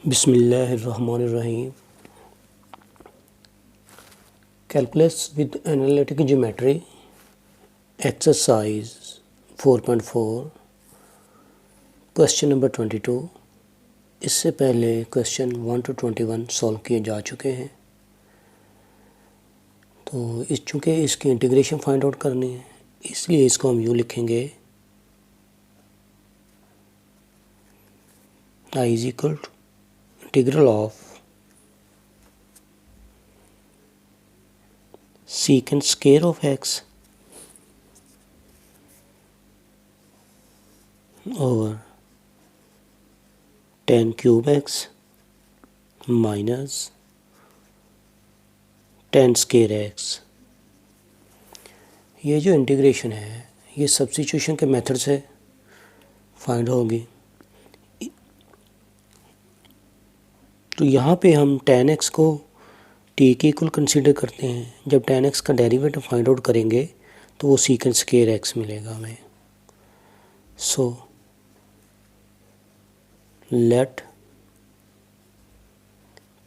बिस्मिल्लाहिर्रहमानिर्रहीम। Calculus with analytic geometry exercise 4.4 question number 22। इससे पहले क्वेश्चन 1 to 21 सॉल्व किए जा चुके हैं। तो चूँकि इसकी इंटीग्रेशन फाइंड आउट करनी है, इसलिए इसको हम यूँ लिखेंगे I is equal to integral of secant square of x over tan cube x minus tan square x। ये जो इंटीग्रेशन है ये सब्स्टिट्यूशन के मेथड से फाइंड होगी। तो यहाँ पे हम tan x को t के इक्वल कंसीडर करते हैं। जब tan x का डेरिवेटिव फाइंड आउट करेंगे तो वो secant square x मिलेगा हमें। So let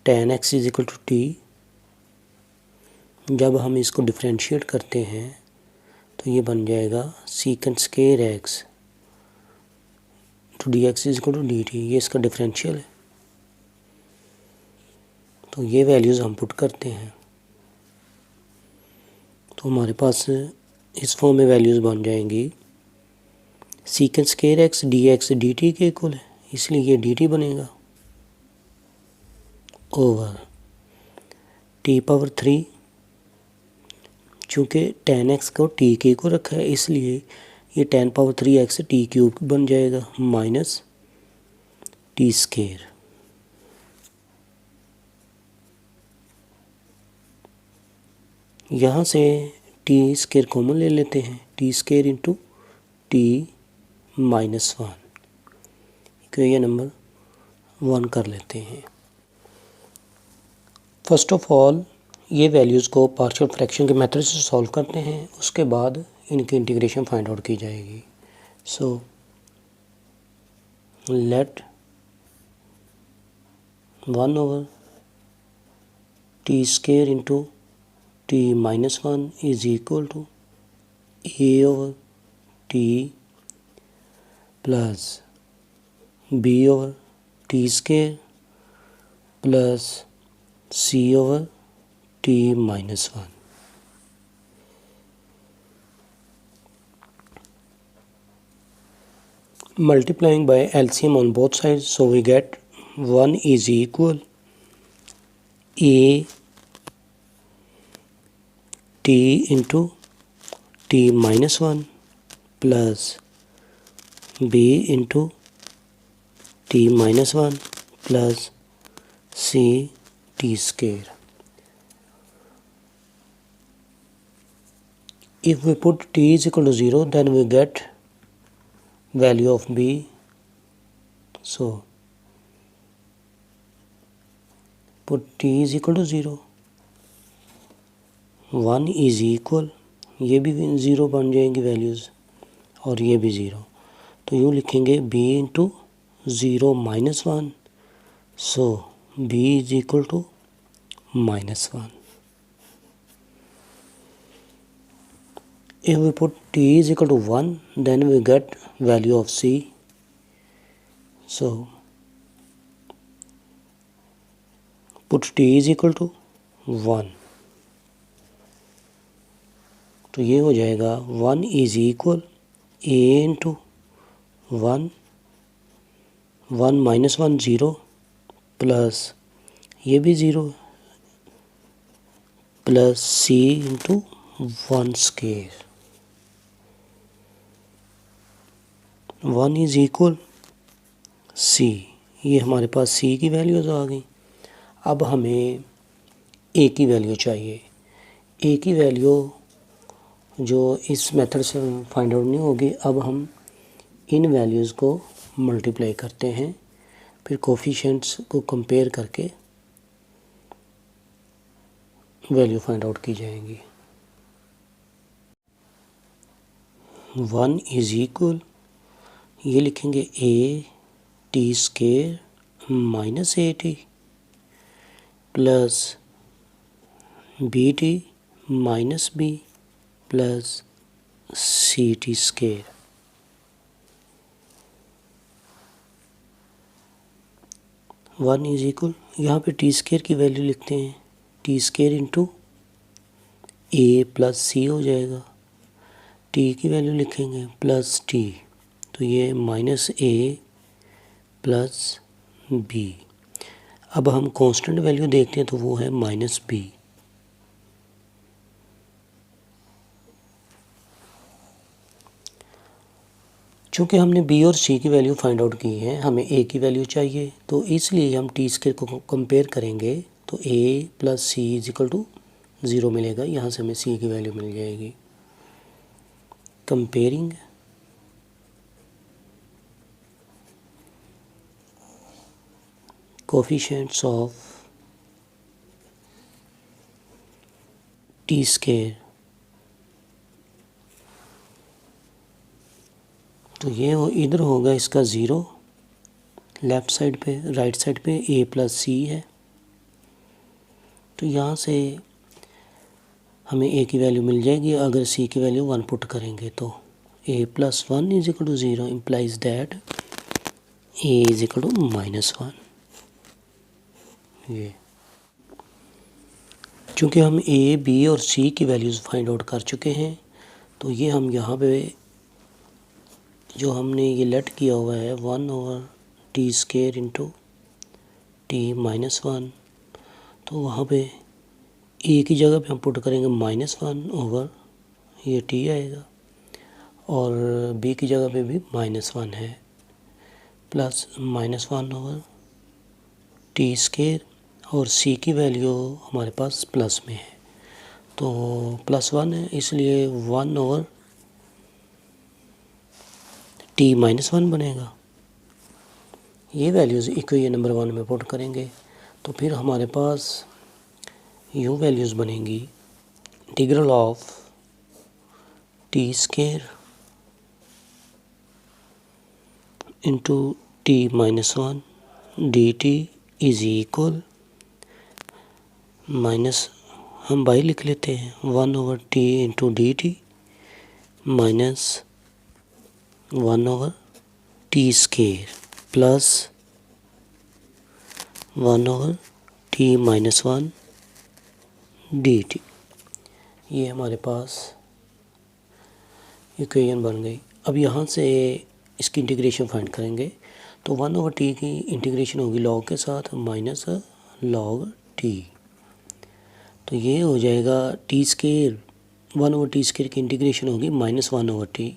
tan x is equal to t। जब हम इसको डिफरेंशिएट करते हैं तो ये बन जाएगा secant square x तो dx is equal to dt। ये इसका डिफरेंशियल है, तो ये वैल्यूज़ हम पुट करते हैं तो हमारे पास इस फॉर्म में वैल्यूज़ बन जाएंगी। secant square x dx dt के इक्वल है, इसलिए ये dt बनेगा ओवर t पावर 3। चूँकि tan x को t के इक्वल रखा है इसलिए ये tan power 3x t cube बन जाएगा माइनस t स्क्वायर। यहाँ से t स्क्वायर कॉमन ले लेते हैं, t square into t minus 1 equation number 1 कर लेते हैं। फर्स्ट ऑफ ऑल ये वैल्यूज़ को पार्शियल फ्रैक्शन के मेथड से सॉल्व करते हैं, उसके बाद इनकी इंटीग्रेशन फाइंड आउट की जाएगी। So let 1 over t square into t minus 1 is equal to a over t plus b over t square plus c over t minus 1। Multiplying by LCM on both sides, so we get 1 is equal a t into t minus 1 plus b into t minus 1 plus c t square. If we put t is equal to 0, then we get value of b. So put t is equal to 0, 1 is equal, ये भी 0 बन जाएंगी values और ये भी 0, तो यूँ लिखेंगे b into 0 minus 1। So b is equal to minus 1। If we put t is equal to 1, then we get value of c. So put t is equal to 1, तो ये हो जाएगा 1 is equal a into 1, 1 minus 1 0 plus ये भी 0 plus c into 1 square. 1 is equal c, ये हमारे पास c की values आ गई। अब हमें a की वैल्यू चाहिए। a की वैल्यू जो इस मेथड से फाइंड आउट नहीं होगी, अब हम इन वैल्यूज़ को मल्टीप्लाई करते हैं, फिर कोफिशिएंट्स को कंपेयर करके वैल्यू फाइंड आउट की जाएंगी। 1 इज इक्वल, ये लिखेंगे a t square minus a t plus b t minus b plus c t square. One is equal, यहाँ पे टी स्केयर की वैल्यू लिखते हैं, t square into a plus c हो जाएगा। टी की वैल्यू लिखेंगे प्लस टी, तो ये माइनस ए प्लस बी। अब हम कांस्टेंट वैल्यू देखते हैं तो वो है माइनस बी। चूँकि हमने बी और सी की वैल्यू फाइंड आउट की है, हमें ए की वैल्यू चाहिए, तो इसलिए हम टी स्केयर को कंपेयर करेंगे तो a plus c is equal to 0 मिलेगा। यहाँ से हमें सी की वैल्यू मिल जाएगी। Comparing coefficients of T square, तो ये इधर होगा इसका 0 लेफ़्ट साइड पे, राइट साइड पे ए प्लस सी है, तो यहाँ से हमें ए की वैल्यू मिल जाएगी। अगर सी की वैल्यू 1 पुट करेंगे तो a plus 1 is equal to 0 implies that a is equal to -1। ये चूँकि हम ए बी और सी की वैल्यूज़ फाइंड आउट कर चुके हैं, तो ये हम यहाँ पे जो हमने ये लेट किया हुआ है 1/t स्केयर इंटू t-1, तो वहाँ पे ए की जगह पे हम पुट करेंगे -1 ये t आएगा, और बी की जगह पे भी -1 है, प्लस -1 t स्केयर, और सी की वैल्यू हमारे पास प्लस में है तो +1 है, इसलिए 1/t-1 बनेगा। ये वैल्यूज़ इक्वेशन नंबर 1 में पुट करेंगे तो फिर हमारे पास यूँ वैल्यूज़ बनेंगी। Integral of T square into t-1 dt is equal minus, हम बाई लिख लेते हैं, 1/t into D T minus 1/t square plus 1/t-1 dt। ये हमारे पास इक्वेशन बन गई। अब यहाँ से इसकी इंटीग्रेशन फाइंड करेंगे, तो 1/t की इंटीग्रेशन होगी लॉग के साथ माइनस log t, तो ये हो जाएगा टी स्केयर, 1/t स्केयर की इंटीग्रेशन होगी -1/t,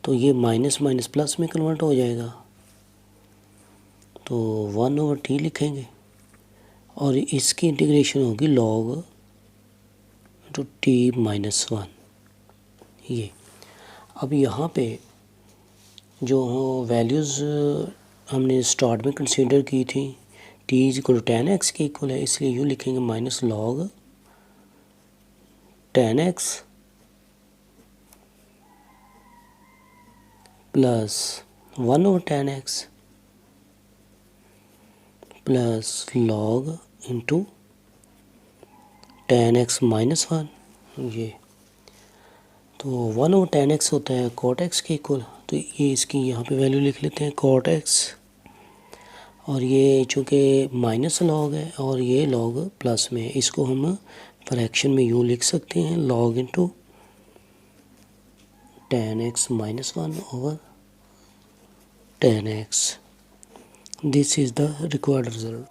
तो ये माइनस माइनस प्लस में कन्वर्ट हो जाएगा, तो 1/t लिखेंगे, और इसकी इंटीग्रेशन होगी log t-1। ये अब यहाँ पे जो वैल्यूज़ हमने स्टार्ट में कंसीडर की थी, t is equal to tan x के इक्वल है, इसलिए यूँ लिखेंगे -log tan x plus 1/tan x plus log into tan x -1। ये तो 1/tan x होता है cot x के इक्वल, तो ये इसकी यहाँ पे वैल्यू लिख लेते हैं cot x, और ये चूँकि माइनस log है और ये log प्लस में है, इसको हम फ्रैक्शन में यूँ लिख सकते हैं log into tan x -1 tan x। This is the required result.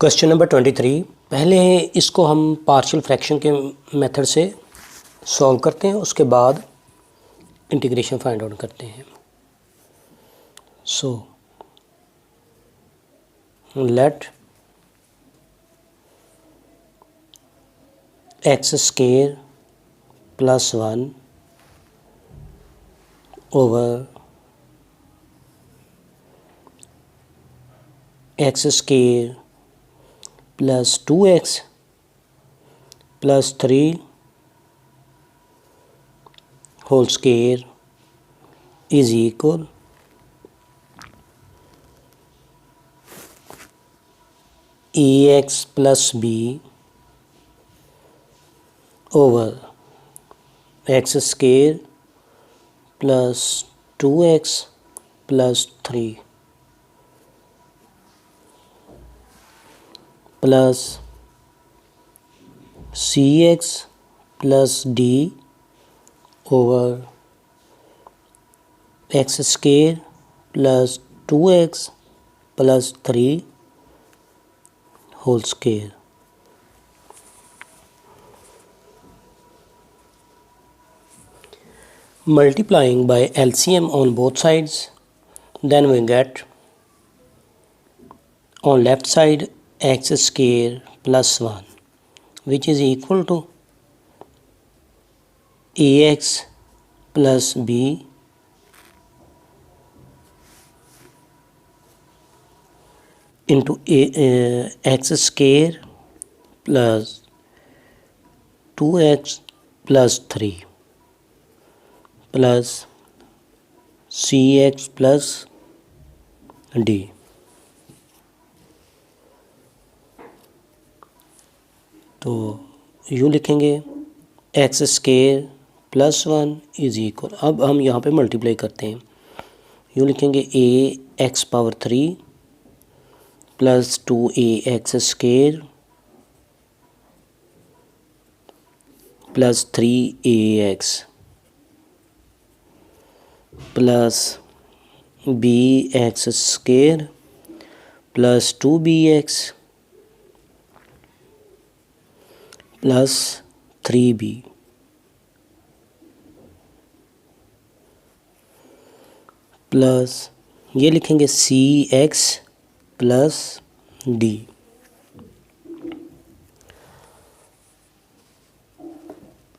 Question number 23, पहले इसको हम पार्शियल फ्रैक्शन के मेथड से सॉल्व करते हैं, उसके बाद इंटीग्रेशन फाइंड आउट करते हैं। So let x square plus 1 over x square plus 2x plus 3 whole square is equal ax plus b over x square plus 2x plus 3 plus cx plus d over x square plus 2x plus 3 whole square. Multiplying by LCM on both sides, then we get on left side x square plus 1, which is equal to ax plus b into x square plus 2x plus 3 plus cx plus d। तो यूँ लिखेंगे x square plus 1 is equal, अब हम यहाँ पे multiply करते हैं, यूँ लिखेंगे a x power 3 plus 2a x square plus 3ax plus b x square plus 2bx plus 3b plus ये लिखेंगे cx प्लस d।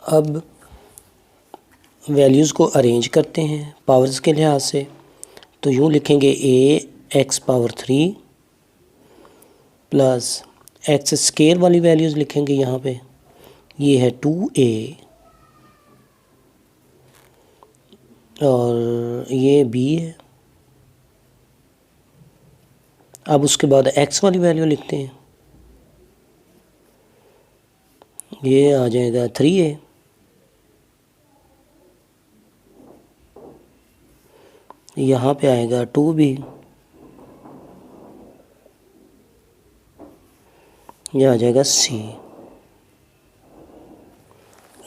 अब वैल्यूज़ को अरेंज करते हैं पावर्स के लिहाज से, तो यूँ लिखेंगे a x power 3 plus x square वाली वैल्यूज़ लिखेंगे यहाँ पे, ये है 2a और ये b है। अब उसके बाद x वाली वैल्यू लिखते हैं, ये आ जाएगा 3a, यहाँ पे आएगा 2b, ये आ जाएगा c।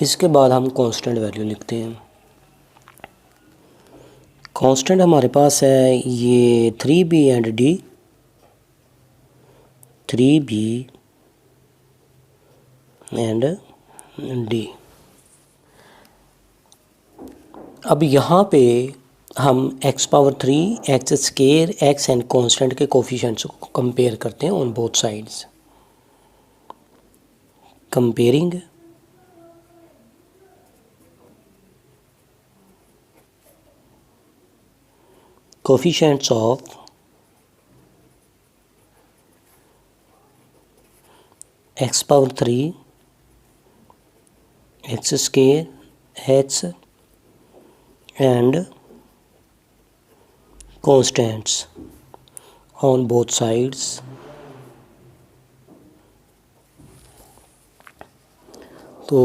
इसके बाद हम कांस्टेंट वैल्यू लिखते हैं। कांस्टेंट हमारे पास है ये 3b and d, 3b and d। अब यहाँ पे हम x power 3 x square x and constant के कोफिशिएंट्स को कंपेयर करते हैं on both sides. Comparing coefficients of x power 3 x square x and constants on both sides। तो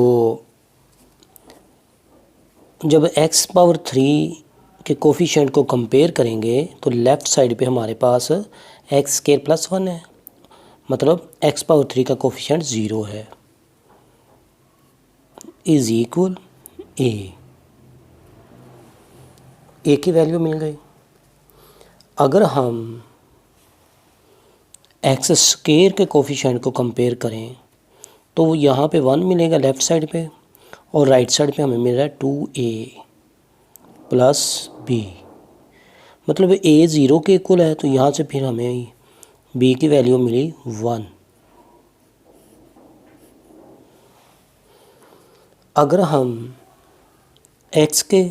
जब x पावर 3 के कोफिशिएंट को कंपेयर करेंगे तो लेफ़्ट साइड पे हमारे पास एक्स स्केयर प्लस 1 है, मतलब x पावर 3 का कोफिशिएंट 0 है, इज इक्वल ए की वैल्यू मिल गई। अगर हम एक्स स्केयर के कोफिशिएंट को कंपेयर करें तो यहाँ पे 1 मिलेगा लेफ़्ट साइड पे और राइट साइड पे हमें मिल रहा है 2a प्लस b, मतलब a 0 के इक्वल है, तो यहाँ से फिर हमें b की वैल्यू मिली 1। अगर हम x के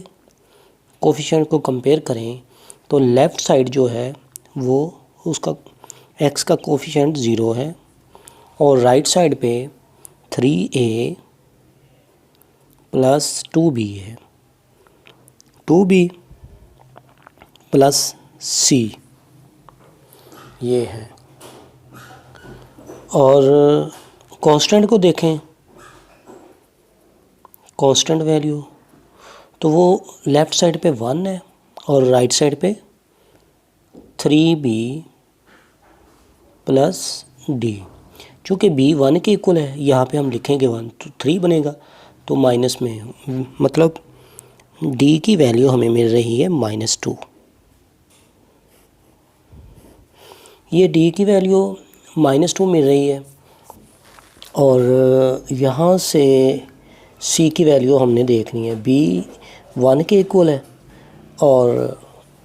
कोफिशिएंट को कंपेयर करें तो लेफ़्ट साइड जो है वो उसका x का कोफिशिएंट 0 है और राइट साइड पे 3a प्लस 2b है, 2b प्लस c ये है। और कांस्टेंट को देखें, कांस्टेंट वैल्यू तो वो लेफ़्ट साइड पे 1 है और राइट साइड पे 3b प्लस डी। चूँकि b 1 के इक्वल है, यहाँ पे हम लिखेंगे 1 तो 3 बनेगा, तो माइनस में मतलब d की वैल्यू हमें मिल रही है -2। ये d की वैल्यू -2 मिल रही है और यहाँ से c की वैल्यू हमने देखनी है। b 1 के इक्वल है और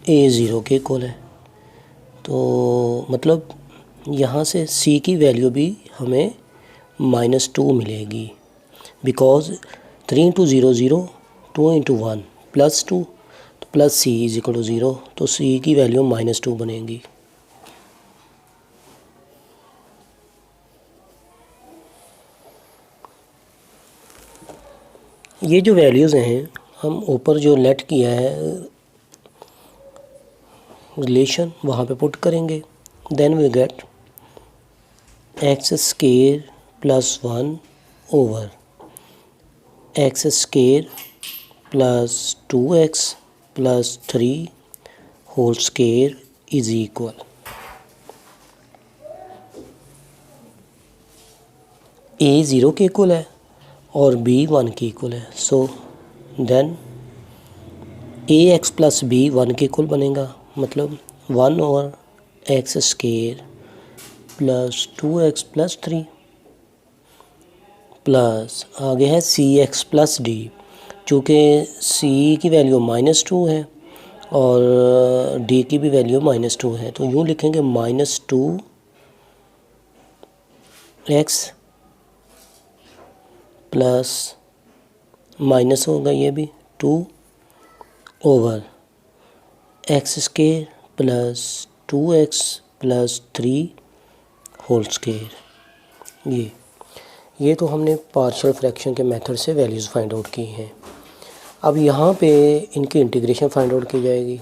a 0 के इक्वल है, तो मतलब यहाँ से c की वैल्यू भी हमें -2 मिलेगी, बिकॉज 3 × 0 0, 2 × 1 +2, तो प्लस c = 0, तो c की वैल्यू -2 बनेगी। ये जो वैल्यूज़ हैं हम ऊपर जो लेट किया है रिलेशन वहाँ पे पुट करेंगे, then we get x² + 1 over x² + 2x + 3 whole square is equal a 0 के इक्वल है और b 1 के इक्वल है, सो देन ax + b 1 के इक्वल बनेगा, मतलब 1 ओवर x² + 2x + 3 प्लस आगे है cx + d। चूँकि c की वैल्यू -2 है और d की भी वैल्यू -2 है, तो यूँ लिखेंगे -2x प्लस माइनस होगा ये भी 2 over x² + 2x + 3 whole square. ये तो हमने पार्शियल फ्रैक्शन के मेथड से वैल्यूज़ फाइंड आउट की हैं। अब यहाँ पे इनकी इंटीग्रेशन फाइंड आउट की जाएगी।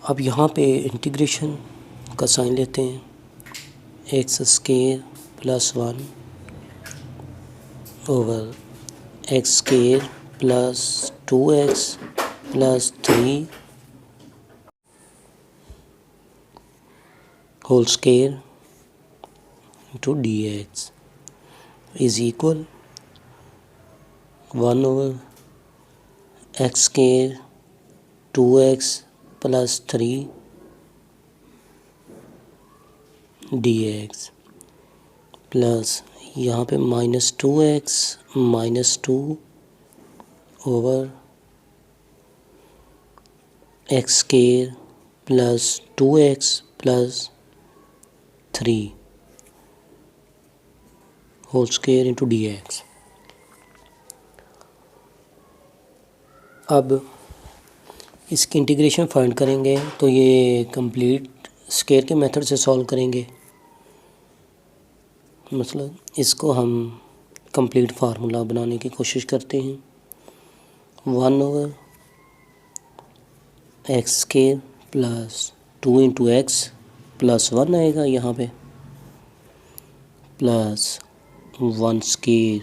अब यहाँ पे इंटीग्रेशन का साइन लेते हैं, x² + 1 over x² + 2x + 3 whole square into dx is equal 1 over x² 2x + 3 dx plus यहाँ पे -2x -2 over x² + 2x + 3 whole square into dx। अब इसकी इंटीग्रेशन फाइंड करेंगे तो ये कंप्लीट स्क्वायर के मेथड से सॉल्व करेंगे, मतलब इसको हम कंप्लीट फार्मूला बनाने की कोशिश करते हैं। 1 ओवर x² + 2 × x + 1 आएगा यहाँ पे, प्लस 1 स्क्वायर,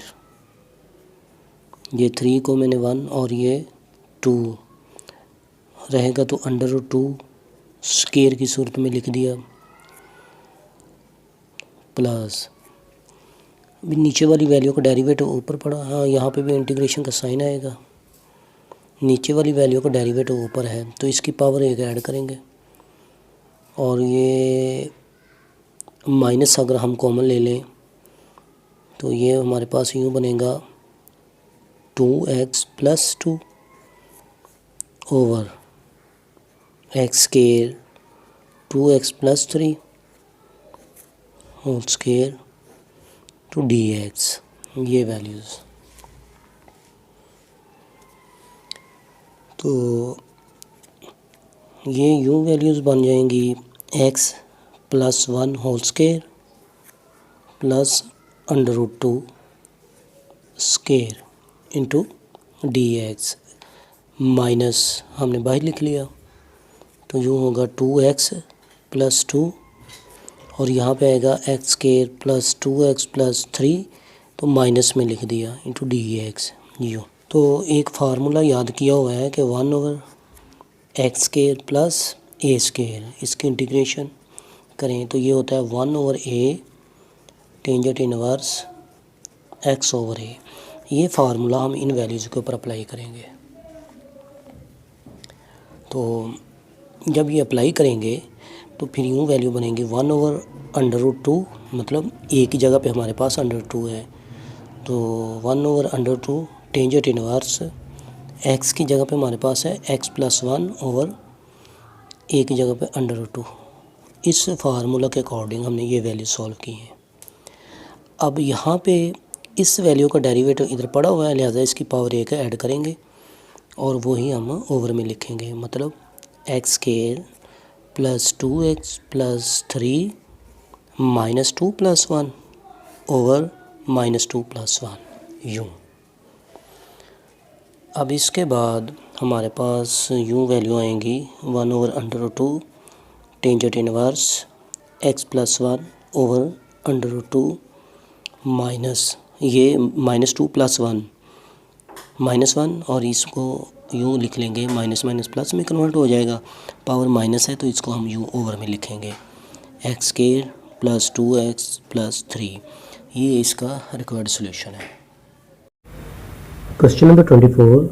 ये 3 को मैंने 1 और ये 2 रहेगा तो √2 स्क्वायर की सूरत में लिख दिया, प्लस अभी नीचे वाली वैल्यू का डेरिवेटिव ऊपर पड़ा, हाँ यहाँ पे भी इंटीग्रेशन का साइन आएगा, नीचे वाली वैल्यू का डेरिवेटिव ऊपर है तो इसकी पावर 1 ऐड करेंगे और ये माइनस अगर हम कॉमन ले लें तो ये हमारे पास यूँ बनेगा 2x + 2 over x² 2x + 3 whole square to dx। ये वैल्यूज़ तो ये यूँ वैल्यूज़ बन जाएंगी x + 1 whole square plus √2 square into dx, minus हमने बाहर लिख लिया तो यूँ होगा 2x + 2 और यहाँ पे आएगा x square plus 2x plus 3, तो माइनस में लिख दिया इंटू डी एक्स यू। तो एक फार्मूला याद किया हुआ है कि 1/x square plus a square, इसकी इंटीग्रेशन करें तो ये होता है 1/a टेंजेंट इनवर्स x/a। ये फार्मूला हम इन वैल्यूज़ के ऊपर अप्लाई करेंगे। तो जब ये अप्लाई करेंगे तो फिर यूँ वैल्यू बनेंगी 1/√2, मतलब a की जगह पे हमारे पास √2 है, तो 1/√2 टेंजेंट इनवर्स x की जगह पे हमारे पास है x + 1/a की जगह पे √2। इस फार्मूला के अकॉर्डिंग हमने ये वैल्यू सॉल्व की है। अब यहाँ पे इस वैल्यू का डेरिवेटिव इधर पड़ा हुआ है, लिहाजा इसकी पावर 1 ऐड करेंगे और वही हम ओवर में लिखेंगे, मतलब x square plus 2x plus 3 minus 2 + 1 over minus 2 + 1 यूँ। अब इसके बाद हमारे पास यूँ वैल्यू आएंगी 1/√2 tangent inverse x + 1 over √2 minus ये -2 + 1 -1, और इसको यूँ लिख लेंगे माइनस माइनस प्लस में कन्वर्ट हो जाएगा, पावर माइनस है तो इसको हम यूँ ओवर में लिखेंगे x square plus 2x plus 3। ये इसका रिक्वायर्ड सॉल्यूशन है। Question number 24,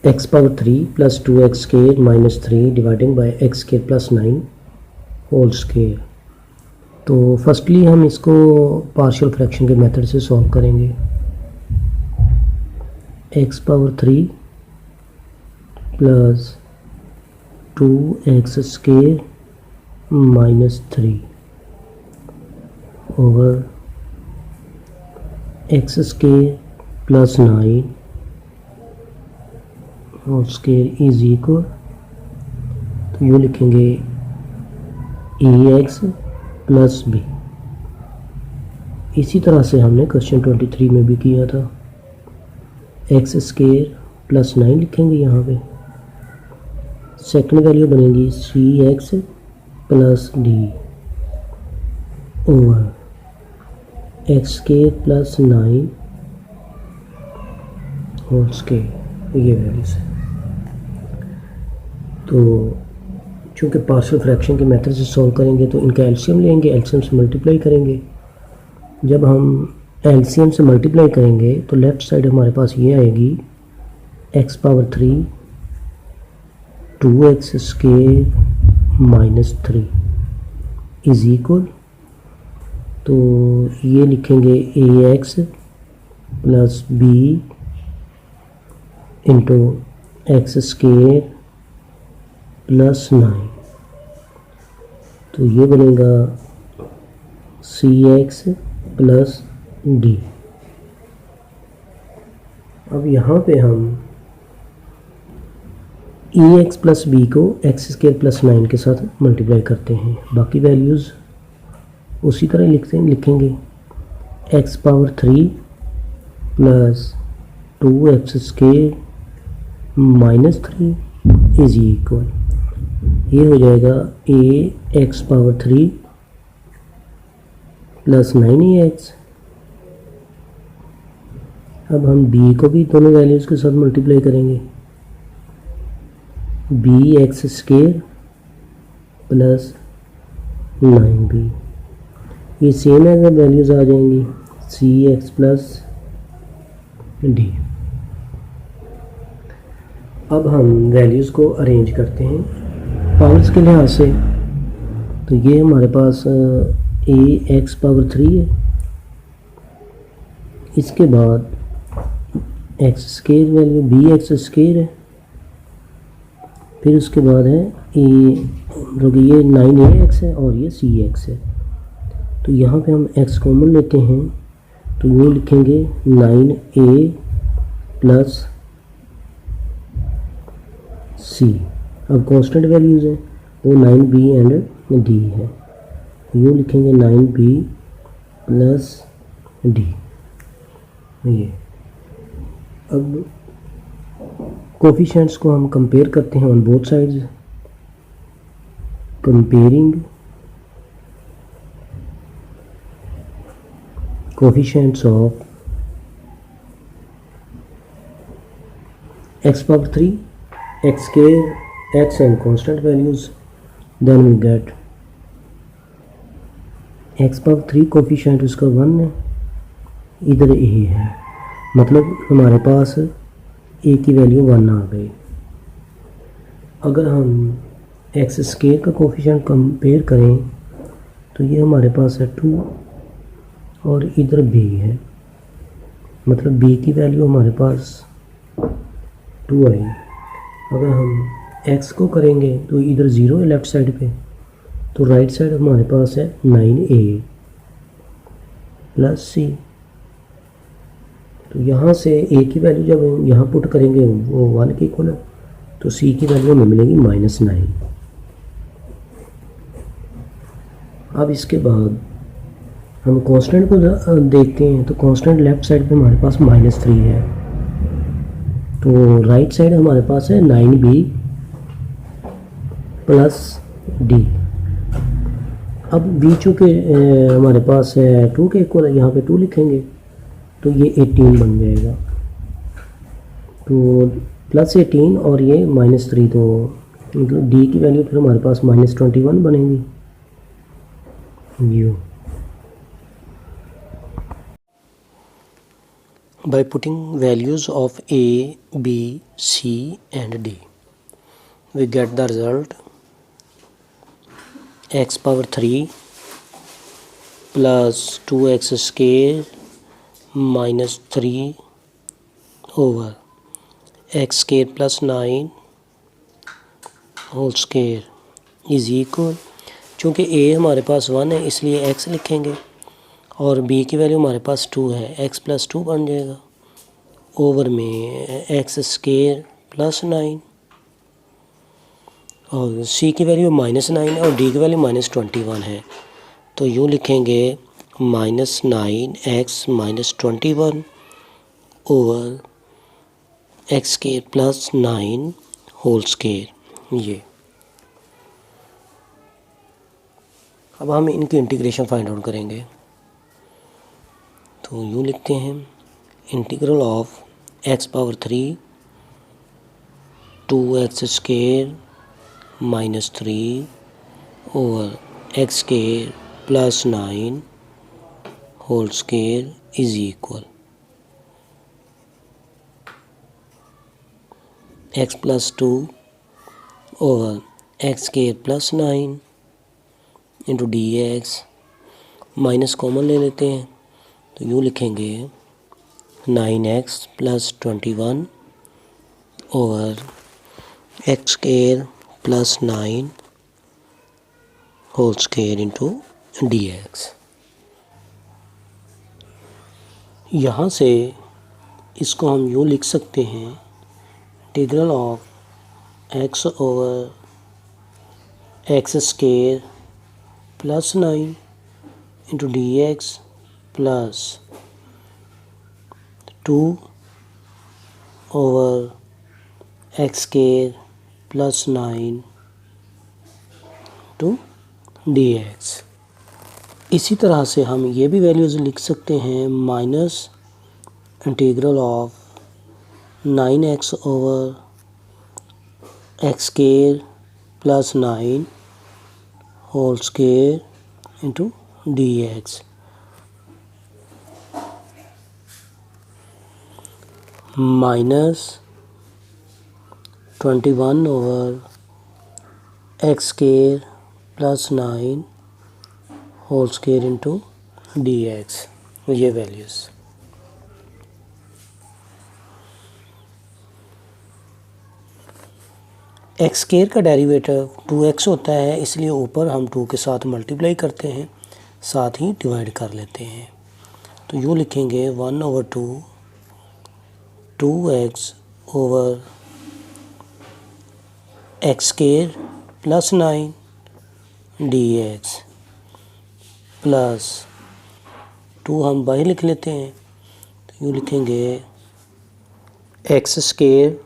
x³ plus 2x square minus 3 dividing by x square plus 9 whole square. तो फर्स्टली हम इसको पार्शियल फ्रैक्शन के मेथड से सॉल्व करेंगे। x³ plus 2x square minus 3 over x square plus 9 whole square is equal, तो ये लिखेंगे ax plus b। इसी तरह से हमने क्वेश्चन 23 में भी किया था, एक्स स्केयर प्लस 9 लिखेंगे यहाँ पे, सेकंड वैल्यू बनेगी cx plus d over x square plus 9 whole square, ये वैल्यूज है। तो चूँकि पार्शियल फ्रैक्शन के मेथड से सॉल्व करेंगे तो इनका एलसीएम लेंगे, एलसीएम से मल्टीप्लाई करेंगे। जब हम एलसीएम से मल्टीप्लाई करेंगे तो लेफ़्ट साइड हमारे पास ये आएगी x³ 2x square minus 3 is equal, तो ये लिखेंगे ax plus b into x square plus 9, तो ये बनेगा cx प्लस d। अब यहाँ पे हम ax प्लस b को एक्स स्केयर प्लस 9 के साथ मल्टीप्लाई करते हैं, बाकी वैल्यूज़ उसी तरह लिखेंगे x³ plus 2x square minus 3 is equal, ये हो जाएगा ax³ प्लस 9ax। अब हम b को भी दोनों वैल्यूज़ के साथ मल्टीप्लाई करेंगे, bx स्केयर प्लस 9b, ये सेम है, वैल्यूज़ आ जाएंगी cx प्लस d। अब हम वैल्यूज़ को अरेंज करते हैं पावर्स के लिहाज से, तो ये हमारे पास ax³ है, इसके बाद x square value bx square है, फिर उसके बाद है ये 9ax है और ये cx है। तो यहाँ पे हम x कॉमन लेते हैं तो ये लिखेंगे 9a प्लस c। अब कांस्टेंट वैल्यूज़ हैं वो 9b एंड d है, ये लिखेंगे 9b प्लस d। ये अब कोफिशिएंट्स को हम कंपेयर करते हैं on both sides, comparing coefficients of x power 3, x square, x and constant values, then we get x power 3 coefficient उसका 1 है, इधर a है, मतलब हमारे पास a की वैल्यू 1 आ गई। अगर हम x स्क्वायर का कोफिशिएंट कंपेयर करें तो ये हमारे पास है 2 और इधर b है, मतलब b की वैल्यू हमारे पास 2 आई। अगर हम x को करेंगे तो इधर 0 है लेफ़्ट साइड पे, तो राइट साइड हमारे पास है 9a प्लस c। तो यहाँ से a की वैल्यू जब हम यहाँ पुट करेंगे वो 1 की इक्वल है, तो c की वैल्यू हमें मिलेगी -9। अब इसके बाद हम कांस्टेंट को देखते हैं, तो कांस्टेंट लेफ़्ट साइड पे हमारे पास -3 है, तो राइट साइड हमारे पास है 9b प्लस d। अब b चूँकि हमारे पास है 2 के इक्वल है, यहाँ पे 2 लिखेंगे तो ये 18 बन जाएगा, तो प्लस 18 और ये -3, तो मतलब d की वैल्यू फिर हमारे पास -21 बनेगी। You by putting values of a, b, c and d we get the result x power 3 plus 2x square minus 3 over x square plus 9 whole square is equal, चूँकि a हमारे पास 1 है इसलिए x लिखेंगे और b की value हमारे पास 2 है, x plus 2 बन जाएगा ओवर में x स्क्वायर प्लस 9 और c की वैल्यू -9 है और d की वैल्यू -21 है, तो यूँ लिखेंगे -9x -21 over x square plus 9 whole square. ये अब हम इनकी इंटीग्रेशन फाइंड आउट करेंगे, तो यूँ लिखते हैं integral of x power 3 2x square -3 over x square plus 9 whole square is equal x plus 2 over x square plus 9 into dx, minus common ले लेते हैं तो यूँ लिखेंगे 9x plus 21 over x square plus 9 whole square into dx। यहाँ से इसको हम यूँ लिख सकते हैं integral of x over x square plus 9 into dx plus 2 over x square plus 9 to dx। इसी तरह से हम ये भी वैल्यूज़ लिख सकते हैं minus integral of 9x over x square plus 9 whole square into dx minus 21 over x square plus 9 whole square into dx। ये वैल्यूज़ x स्क्वायर का डेरिवेटिव 2x होता है, इसलिए ऊपर हम 2 के साथ मल्टीप्लाई करते हैं, साथ ही डिवाइड कर लेते हैं, तो यूँ लिखेंगे 1/2 2x over x square plus 9 dx plus 2 हम बाहर लिख लेते हैं, तो यूँ लिखेंगे x स्क्वायर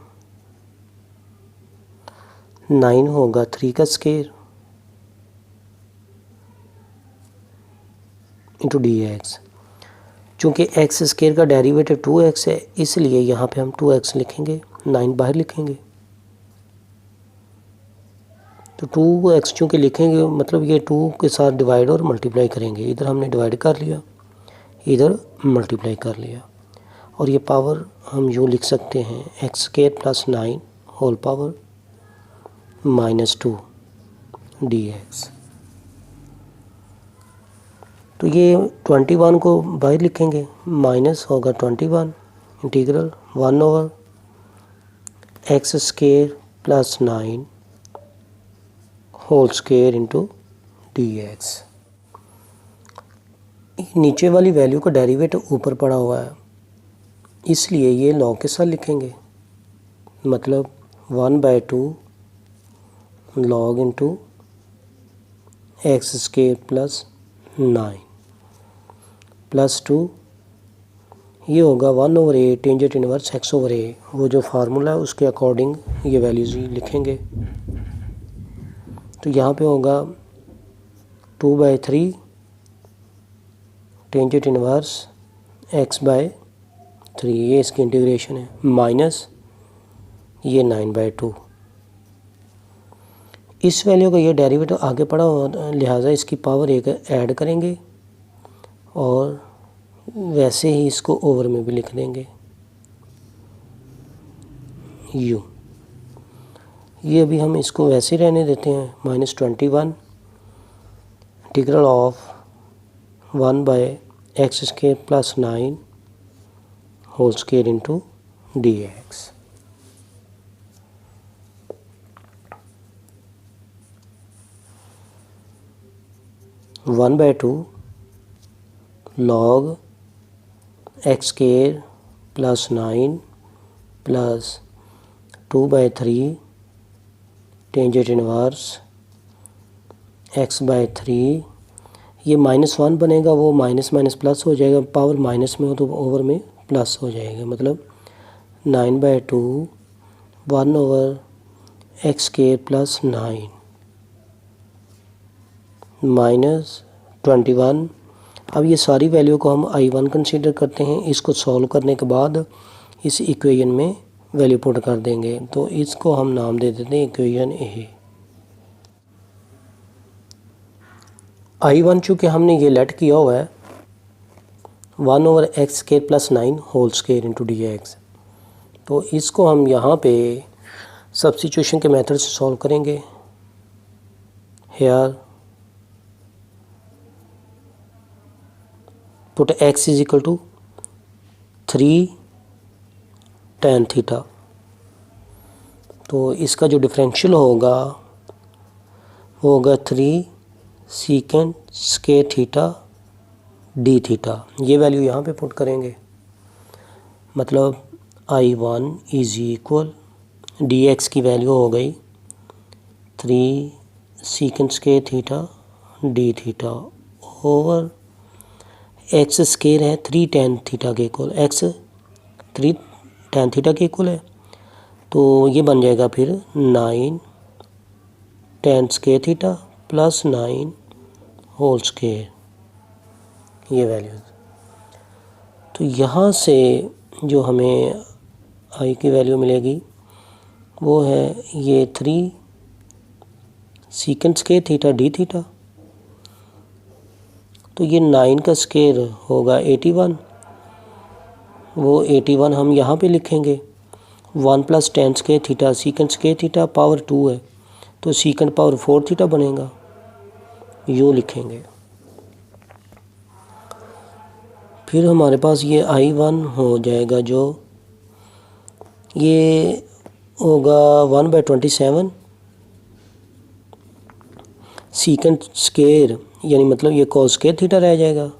9 होगा 3 का स्क्वायर इंटू dx चूँकि एक्स स्क्वायर का डेरिवेटिव 2x है, इसलिए यहाँ पे हम 2x लिखेंगे, 9 बाहर लिखेंगे। तो 2x चूँकि लिखेंगे मतलब ये 2 के साथ डिवाइड और मल्टीप्लाई करेंगे। इधर हमने डिवाइड कर लिया, इधर मल्टीप्लाई कर लिया, और ये पावर हम यूँ लिख सकते हैं x square plus 9 whole power -2 dx। तो ये 21 को बाहर लिखेंगे, माइनस होगा 21 integral 1/x square plus 9 whole square into dx। नीचे वाली वैल्यू का डेरिवेटिव ऊपर पड़ा हुआ है, इसलिए ये लॉग के साथ लिखेंगे, मतलब 1/2 log into x square plus 9 plus 2, ये होगा 1/a टेंजेंट इनवर्स x/a। वो जो फार्मूला है उसके अकॉर्डिंग ये वैल्यूज लिखेंगे। तो यहाँ पे होगा 2/3 टेंजेंट इनवर्स x/3, ये इसकी इंटीग्रेशन है, माइनस ये 9/2। इस वैल्यू का ये डेरिवेटिव आगे पड़ा हुआ, लिहाजा इसकी पावर एक ऐड करेंगे और वैसे ही इसको ओवर में भी लिख देंगे यू। ये अभी हम इसको वैसे ही रहने देते हैं, -21 integral of 1/x square plus 9 whole square into dx। One by two log x square plus 9 plus 2/3 tangent inverse x/3। ये -1 बनेगा, वो माइनस माइनस प्लस हो जाएगा, पावर माइनस में हो तो ओवर में प्लस हो जाएगा, मतलब 9/2 1/x स्क्वायर प्लस 9 -21। अब ये सारी वैल्यू को हम I1 कंसीडर करते हैं। इसको सॉल्व करने के बाद इस इक्वेशन में वैल्यू पुट कर देंगे, तो इसको हम नाम दे देते हैं इक्वेशन ए। I1 चूँकि हमने ये लेट किया हुआ है 1/x square plus 9 whole square into dx, तो इसको हम यहाँ पे सब्स्टिट्यूशन के मेथड से सॉल्व करेंगे। Here put x is equal to 3 tan theta, तो इसका जो डिफरेंशियल होगा वो होगा 3 secant square theta d theta. ये वैल्यू यहाँ पे पुट करेंगे, मतलब I1 इज इक्वल dx की वैल्यू हो गई 3 secant square theta d theta over x square है 3 tan थीटा के इक्वल, एक्स 3 tan थीटा के इक्वल है, तो ये बन जाएगा फिर 9 tan square theta plus 9 whole square, ये वैल्यूज। तो यहाँ से जो हमें आई की वैल्यू मिलेगी वो है ये 3 secant square theta d theta, तो ये 9 का स्क्वायर होगा 81, वो 81 हम यहाँ पे लिखेंगे। 1 + tan square theta सीकेंड square theta power 2 है, तो सीकेंड पावर 4 थीटा बनेगा, यूँ लिखेंगे। फिर हमारे पास ये I1 हो जाएगा, जो ये होगा 1/27 सीकेंड स्क्वायर, यानी मतलब ये cos स्क्वायर थीटा रह जाएगा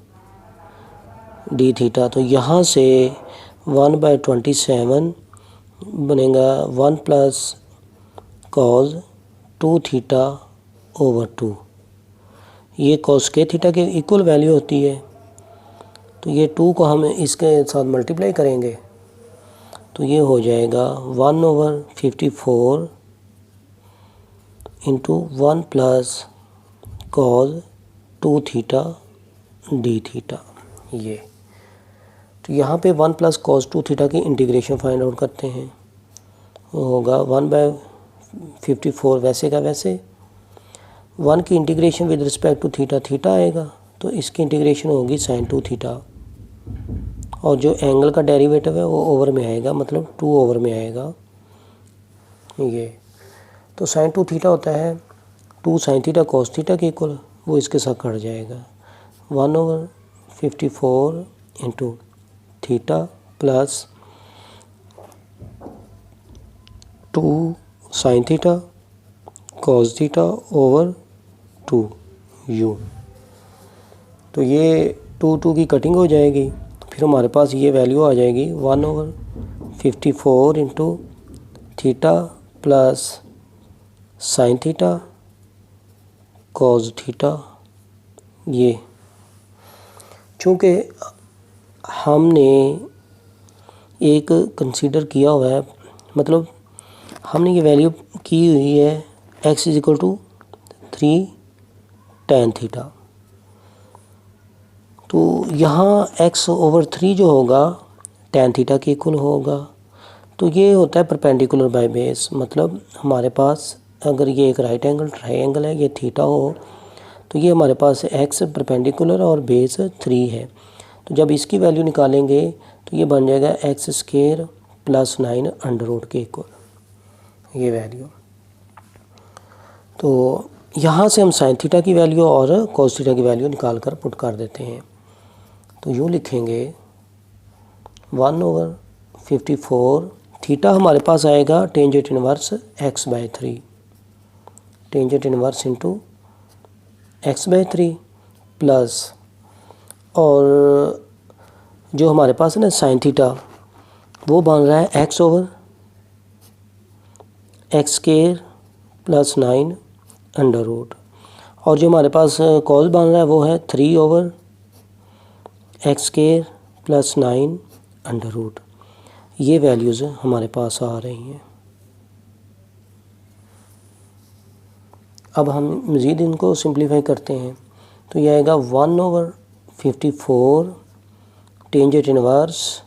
डी थीटा, तो यहाँ से 1/27 बनेगा 1 + cos 2 थीटा ओवर 2। ये cos स्क्वायर थीटा के इक्वल वैल्यू होती है, तो ये 2 को हम इसके साथ मल्टीप्लाई करेंगे, तो ये हो जाएगा 1/54 into 1 + cos 2 theta d theta. ये तो यहाँ पे 1 प्लस कॉस 2 थीटा की इंटीग्रेशन फाइंड आउट करते हैं। वो होगा 1/54 वैसे का वैसे, 1 की integration with respect to theta theta आएगा, तो इसकी इंटीग्रेशन होगी साइन 2 थीटा, और जो एंगल का डेरिवेटिव है वो ओवर में आएगा, मतलब 2 ओवर में आएगा ये। तो साइन 2 थीटा होता है 2 साइन थीटा कॉस थीटा के इक्वल, वो इसके साथ कट जाएगा। 1/54 into theta plus 2 sine theta cos theta over 2 you. तो ये 2 की कटिंग हो जाएगी, फिर हमारे पास ये वैल्यू आ जाएगी 1/54 into theta plus sine theta cos theta. ये चूँकि हमने एक कंसीडर किया हुआ है, मतलब हमने ये वैल्यू की हुई है x = 3 tan थीटा, तो यहाँ x/3 जो होगा tan थीटा के इक्वल होगा। तो ये होता है परपेंडिकुलर बाय बेस, मतलब हमारे पास अगर ये एक राइट एंगल ट्रायंगल है, ये थीटा हो, तो ये हमारे पास x परपेंडिकुलर और बेस 3 है। तो जब इसकी वैल्यू निकालेंगे तो ये बन जाएगा x² + 9 अंडर रूट के इक्वल ये वैल्यू। तो यहाँ से हम साइन थीटा की वैल्यू और कॉस थीटा की वैल्यू निकाल कर पुट कर देते हैं। तो यूँ लिखेंगे 1/54 थीटा हमारे पास आएगा tangent inverse x/3, tangent inverse into x/3 plus, और जो हमारे पास है ना साइन थीटा, वो बन रहा है x/x² + 9 अंडर रूट, और जो हमारे पास कॉस बन रहा है वो है 3/x² + 9 अंडर रूट। ये वैल्यूज़ हमारे पास आ रही हैं। अब हम मज़ीद इनको सिंप्लीफाई करते हैं, तो यह आएगा 1/54 टेंजेंट इनवर्स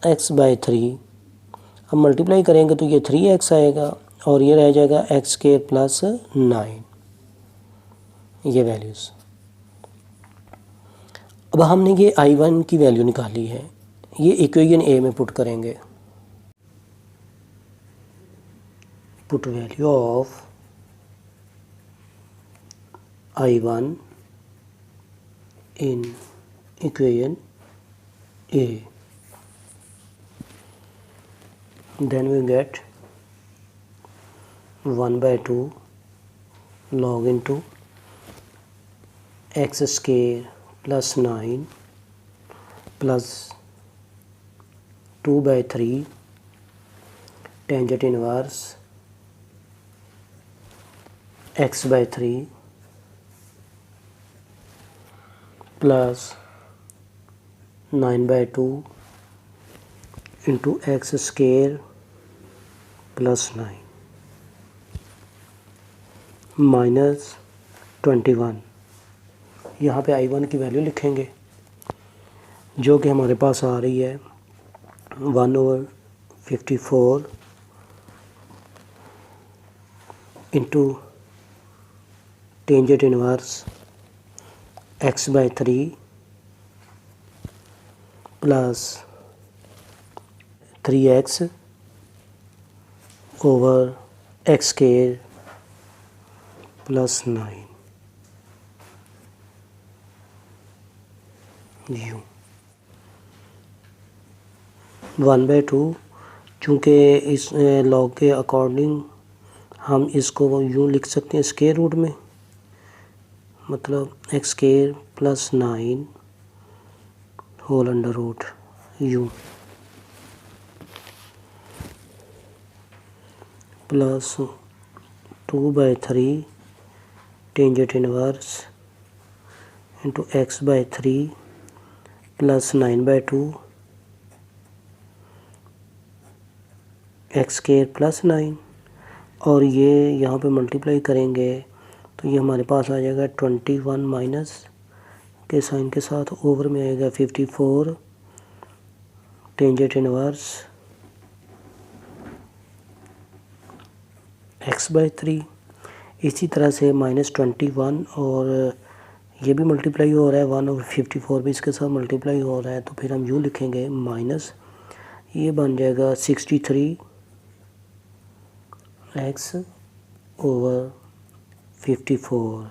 x/3। अब मल्टीप्लाई करेंगे तो ये 3x आएगा, और ये रह जाएगा x² + 9 ये वैल्यूज़। अब हमने ये I1 की वैल्यू निकाली है, ये इक्वेशन ए में पुट करेंगे। Put value of I1 in equation A, then we get 1/2 log into x² + 9 plus 2/3 tangent inverse x/3 plus 9/2 into x² + 9 minus 21। यहाँ पे I1 की वैल्यू लिखेंगे जो कि हमारे पास आ रही है 1/54 into tangent inverse x/3 plus 3x over x² + 9 you. 1/2 चूँकि इस लॉग के अकॉर्डिंग हम इसको यूँ लिख सकते हैं स्क्वायर रूट में, मतलब x² + 9 whole under root u plus 2/3 tangent inverse into x/3 plus 9/2 x² + 9, और ये यहाँ पे मल्टीप्लाई करेंगे तो ये हमारे पास आ जाएगा 21 माइनस के साइन के साथ ओवर में आएगा 54 टेंजेंट इनवर्स x/3। इसी तरह से -21 और ये भी मल्टीप्लाई हो रहा है, 1/54 भी इसके साथ मल्टीप्लाई हो रहा है, तो फिर हम यूँ लिखेंगे माइनस, ये बन जाएगा 63x/54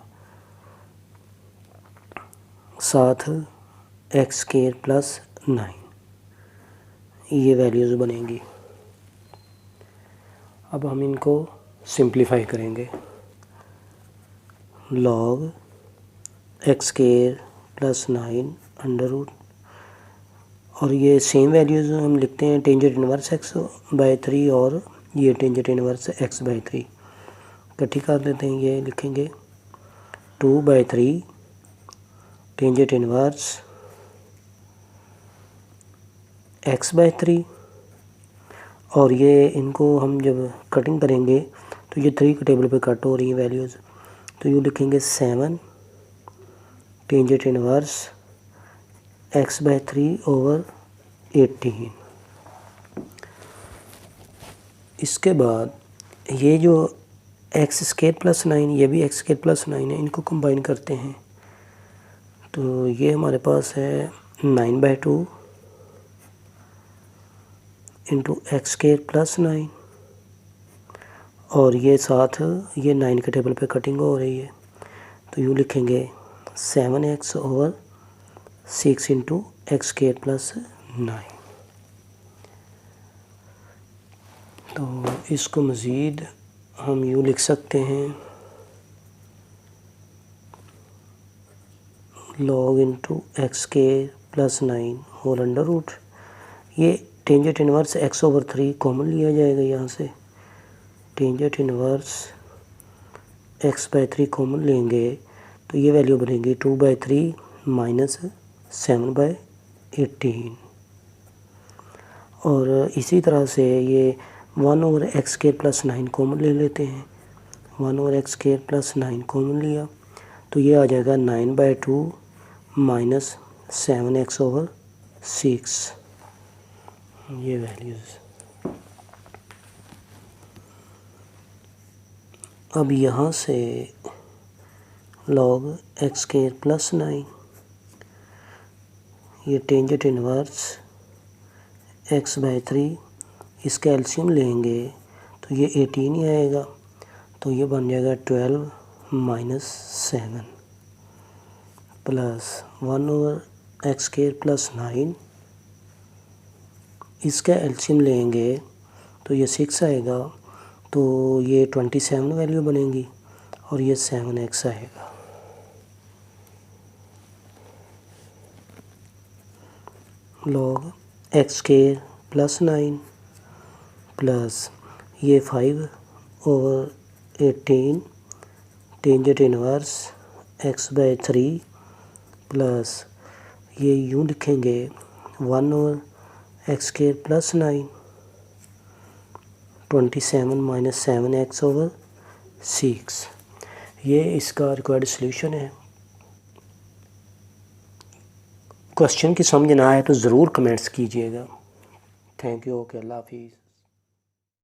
साथ x² + 9, ये वैल्यूज़ बनेंगी। अब हम इनको सिंप्लीफाई करेंगे। log x² + 9 अंडर रूट, और ये सेम वैल्यूज़ हम लिखते हैं टेंजेंट इनवर्स x/3 और ये टेंजेंट इनवर्स x/3 इकट्ठी कर देते हैं। ये लिखेंगे 2/3 टेंजेंट इनवर्स x/3, और ये इनको हम जब कटिंग करेंगे तो ये 3 के टेबल पे कट हो रही हैं वैल्यूज़, तो यूँ लिखेंगे 7 टेंजेंट इनवर्स x/3/18। इसके बाद ये जो x² + 9, ये भी x² + 9 है, इनको कंबाइन करते हैं, तो ये हमारे पास है 9/2 इंटू x² + 9, और ये साथ ये 9 के टेबल पे कटिंग हो रही है, तो यूँ लिखेंगे 7x/6 इंटू x² + 9। तो इसको मज़ीद हम यूँ लिख सकते हैं log into x² + 9 whole under root. ये टेंजेंट इनवर्स x/3 कॉमन लिया जाएगा यहाँ से, टेंजेंट इनवर्स x/3 कॉमन लेंगे तो ये वैल्यू बनेगी 2/3 - 7/18, और इसी तरह से ये 1/x² + 9 कॉमन ले लेते हैं, 1/x² + 9 कॉमन लिया तो ये आ जाएगा 9/2 - 7x/6, ये वैल्यूज़। अब यहाँ से log x² + 9, ये टेंजेंट इनवर्स x/3, इसका एलसीएम लेंगे तो ये 18 ही आएगा, तो ये बन जाएगा 12 - 7 प्लस 1/x² + 9, इसका एलसीएम लेंगे तो ये 6 आएगा, तो ये 27 वैल्यू बनेगी, और ये 7x आएगा। log x² + 9 प्लस ये 5/18 टेंजेंट इनवर्स x/3 प्लस ये यूँ लिखेंगे 1/x² + 9, 27 - 7x/6, ये इसका रिक्वायर्ड सॉल्यूशन है। क्वेश्चन की समझ ना आए तो ज़रूर कमेंट्स कीजिएगा। Thank you. ओके, अल्लाह हाफिज़।